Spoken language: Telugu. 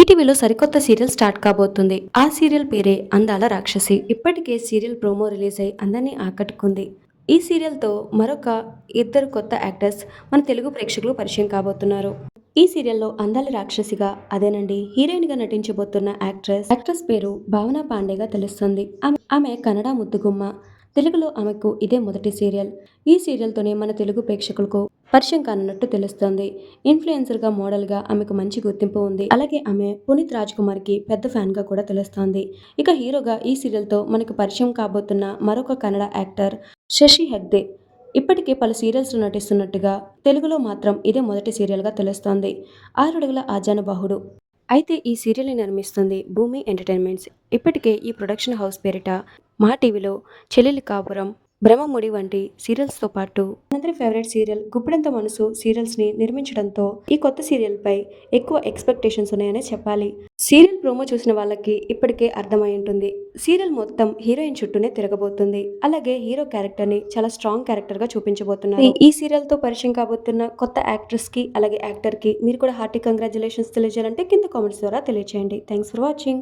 ఈటీవీలో సరికొత్త సీరియల్ స్టార్ట్ కాబోతుంది. ఆ సీరియల్ పేరే అందాల రాక్షసి. ఇప్పటికే సీరియల్ ప్రోమో రిలీజ్ అయి అందరినీ ఆకట్టుకుంది. ఈ సీరియల్తో మరొక ఇద్దరు కొత్త యాక్టర్స్ మన తెలుగు ప్రేక్షకులు పరిచయం కాబోతున్నారు. ఈ సీరియల్లో అందాల రాక్షసిగా అదేనండి హీరోయిన్ గా నటించబోతున్న యాక్ట్రెస్ పేరు భావన పాండేగా తెలుస్తుంది. ఆమె కన్నడ ముద్దుగుమ్మ. తెలుగులో ఆమెకు ఇదే మొదటి సీరియల్. ఈ సీరియల్తోనే మన తెలుగు ప్రేక్షకులకు పరిచయం కానున్నట్టు తెలుస్తోంది. ఇన్ఫ్లుయెన్సర్గా, మోడల్గా ఆమెకు మంచి గుర్తింపు ఉంది. అలాగే ఆమె పునీత్ రాజ్ కుమార్కి పెద్ద ఫ్యాన్గా కూడా తెలుస్తోంది. ఇక హీరోగా ఈ సీరియల్తో మనకు పరిచయం కాబోతున్న మరొక కన్నడ యాక్టర్ శశి హెగ్డే. ఇప్పటికే పలు సీరియల్స్లో నటిస్తున్నట్టుగా తెలుగులో మాత్రం ఇదే మొదటి సీరియల్గా తెలుస్తోంది. 6 అడుగుల ఆజానుబాహుడు. అయితే ఈ సీరియల్ని నిర్మిస్తుంది భూమి ఎంటర్టైన్మెంట్స్. ఇప్పటికే ఈ ప్రొడక్షన్ హౌస్ పేరిట మా టీవీలో చెల్లెలి కాపురం, బ్రహ్మముడి వంటి సీరియల్స్తో పాటు మనందరి ఫేవరెట్ సీరియల్ గుప్పెడంత మనసు సీరియల్స్ని నిర్మించడంతో ఈ కొత్త సీరియల్పై ఎక్కువ ఎక్స్పెక్టేషన్స్ ఉన్నాయనే చెప్పాలి. సీరియల్ ప్రోమో చూసిన వాళ్ళకి ఇప్పటికే అర్థమై ఉంటుంది. సీరియల్ మొత్తం హీరోయిన్ చుట్టూనే తిరగబోతుంది. అలాగే హీరో క్యారెక్టర్ని చాలా స్ట్రాంగ్ క్యారెక్టర్గా చూపించబోతున్నారు. ఈ సీరియల్తో పరిచయం కాబోతున్న కొత్త యాక్ట్రెస్కి అలాగే యాక్టర్కి మీరు కూడా హార్టీ కంగ్రాచులేషన్స్ తెలియజేయాలంటే కింద కామెంట్స్ ద్వారా తెలియజేయండి. Thanks for watching.